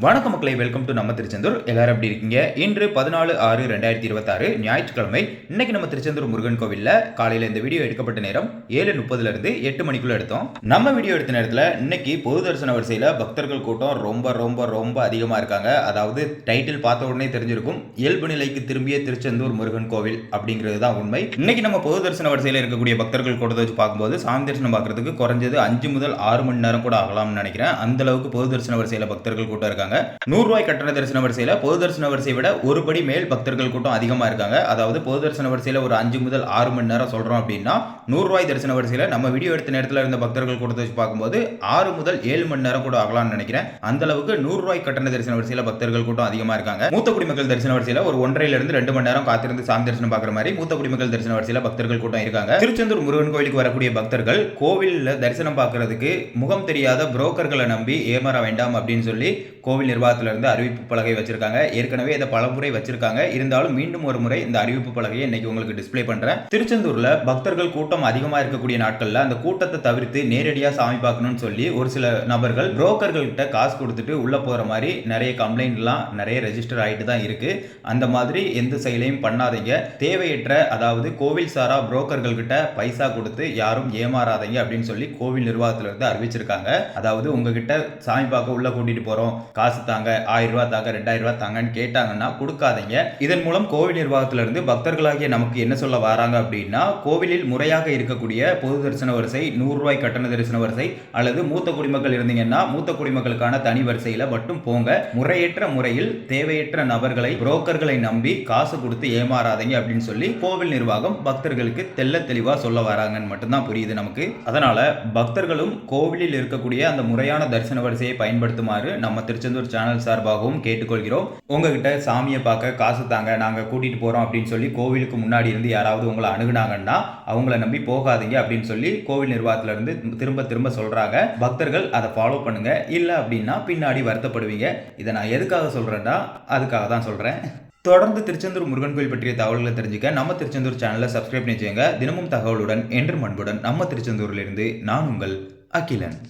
வணக்கம் மக்களை, welcome to நம்ம திருச்செந்தூர். எல்லாரும் எப்படி இருக்கீங்க? இன்று 14/6/2026 ஞாயிற்றுக்கிழமை. இன்னைக்கு நம்ம திருச்செந்தூர் முருகன் கோவில்ல காலையில இந்த வீடியோ எடுக்கப்பட்ட நேரம் 7:30 இருந்து 8 மணிக்குள்ள எடுத்தோம். நம்ம வீடியோ எடுத்த நேரத்தில் இன்னைக்கு பொது தரிசன வரிசையில பக்தர்கள் கூட்டம் ரொம்ப ரொம்ப ரொம்ப அதிகமா இருக்காங்க. அதாவது டைட்டில் பார்த்த உடனே தெரிஞ்சிருக்கும், இயல்பு நிலைக்கு திரும்பிய திருச்செந்தூர் முருகன் கோவில் அப்படிங்கிறது தான் உண்மை. இன்னைக்கு நம்ம பொது தரிசன வரிசையில் இருக்கக்கூடிய பக்தர்கள் கூட்டத்தை வச்சு பார்க்கும்போது சாமி தரிசனம் பார்க்கறதுக்கு குறைஞ்சது 5 முதல் 6 மணி நேரம் கூட ஆகலாம்னு நினைக்கிறேன். அந்த அளவுக்கு பொது தரிசன வரிசையில பக்தர்கள் கூட்டம் இருக்காங்க. 100 ரூபாய் கட்டண தரிசன வரிசையில பொது தரிசன வரிசையை விட ஒரு படி மேல் பக்தர்கள் கூட்டம் அதிகமா இருக்காங்க. அதாவது பொது தரிசன வரிசையில ஒரு 5 முதல் 6 மணி நேரம் சொல்றோம் அப்படின்னா 100 ரூபாய் தரிசன வரிசையில நம்ம வீடியோ எடுத்த நேரத்தில் இருந்த பக்தர்கள் கூட்டத்தை வச்சு பார்க்கும்போது 6 முதல் 7 மணி நேரம் கூட ஆகலாம்னு நினைக்கிறேன். அந்த அளவுக்கு 100 ரூபாய் கட்டண தரிசன வரிசையில பக்தர்கள் கூட்டம் அதிகமா இருக்காங்க. மூத்த குடிமக்கள் தரிசன வரிசையில ஒரு 1.5 இருந்து 2 மணி நேரம் காத்திருந்து சாமி தரிசனம் பார்க்குற மாதிரி மூத்த குடிமக்கள் தரிசன வரிசையில பக்தர்கள் கூட்டம் இருக்காங்க. திருச்செந்தூர் முருகன் கோயிலுக்கு வரக்கூடிய பக்தர்கள் கோவிலில் தரிசனம் பார்க்கறதுக்கு முகம் தெரியாத புரோக்கர்களை நம்பி ஏமாற வேண்டாம் அப்படின்னு சொல்லி கோவில் நிர்வாகத்திலிருந்து அறிவிப்பு பலகை வச்சிருக்காங்க. ஏற்கனவே இதை பலமுறை வச்சிருக்காங்க. இருந்தாலும் மீண்டும் ஒரு முறை இந்த அறிவிப்பு பலகையை இன்னைக்கு உங்களுக்கு டிஸ்ப்ளே பண்றேன். திருச்செந்தூர்ல பக்தர்கள் கூட்டம் அதிகமா இருக்கக்கூடிய நாட்கள்ல அந்த கூட்டத்தை தவிர்த்து நேரடியா சாமி பார்க்கணும்னு சொல்லி ஒரு சில நபர்கள் புரோக்கர்கள் கிட்ட காசு கொடுத்துட்டு உள்ள போற மாதிரி நிறைய கம்ப்ளைண்ட்லாம் நிறைய ரெஜிஸ்டர் ஆயிட்டு தான் இருக்கு. அந்த மாதிரி எந்த செயலையும் பண்ணாதீங்க. தேவையற்ற, அதாவது கோவில் சாரா புரோக்கர்கள் கிட்ட பைசா கொடுத்து யாரும் ஏமாறாதீங்க அப்படின்னு சொல்லி கோவில் நிர்வாகத்திலிருந்து அறிவிச்சிருக்காங்க. அதாவது உங்ககிட்ட சாமி பார்க்க உள்ள கூட்டிட்டு போறோம், காசு தாங்க, 1000 ரூபாய் தாங்க, 2000 ரூபாய் தாங்கன்னு கேட்டாங்கன்னா கொடுக்காதீங்க. இதன் மூலம் கோவில் நிர்வாகத்திலிருந்து பக்தர்களாகிய நமக்கு என்ன சொல்ல வராங்க அப்படின்னா, கோவிலில் முறையாக இருக்கக்கூடிய பொது தரிசன வரிசை, 100 ரூபாய் கட்டண தரிசன வரிசை அல்லது மூத்த குடிமக்கள் இருந்தீங்கன்னா மூத்த குடிமக்களுக்கான தனி வரிசையில மட்டும் போங்க. முறையற்ற முறையில் தேவையற்ற நபர்களை, புரோக்கர்களை நம்பி காசு கொடுத்து ஏமாறாதீங்க அப்படின்னு சொல்லி கோவில் நிர்வாகம் பக்தர்களுக்கு தெல்ல தெளிவா சொல்ல வராங்கன்னு மட்டும்தான் புரியுது நமக்கு. அதனால பக்தர்களும் கோவிலில் இருக்கக்கூடிய அந்த முறையான தரிசன வரிசையை பயன்படுத்துமாறு நம்ம திருச்செந்தூர் சேனல் சார்பாகவும் கேட்டுக்கொள்கிறோம். உங்ககிட்ட சாமியை பார்க்க காசு தாங்க, நாங்க கூட்டிட்டு போறோம் அப்படின்னு சொல்லி கோவிலுக்கு முன்னாடி இருந்து யாராவது உங்களை அணுகுனாங்கன்னா அவங்கள நம்பி போகாதீங்க அப்படின்னு சொல்லி கோவில் நிர்வாகத்துல இருந்து திரும்ப திரும்ப சொல்றாங்க. பக்தர்கள் அதை ஃபாலோ பண்ணுங்க. இல்ல அப்படின்னா பின்னாடி வருத்தப்படுவீங்க. இதை நான் எதுக்காக சொல்றேன்னா அதுக்காக தான் சொல்றேன். தொடர்ந்து திருச்செந்தூர் முருகன் கோயில் பற்றிய தகவல்களை தெரிஞ்சுக்க நம்ம திருச்செந்தூர் சேனலை சப்ஸ்கிரைப் பண்ணி வச்சுங்க. தினமும் தகவலுடன் என்றும் அன்புடன் நம்ம திருச்செந்தூரிலிருந்து நான் உங்கள் அகிலன்.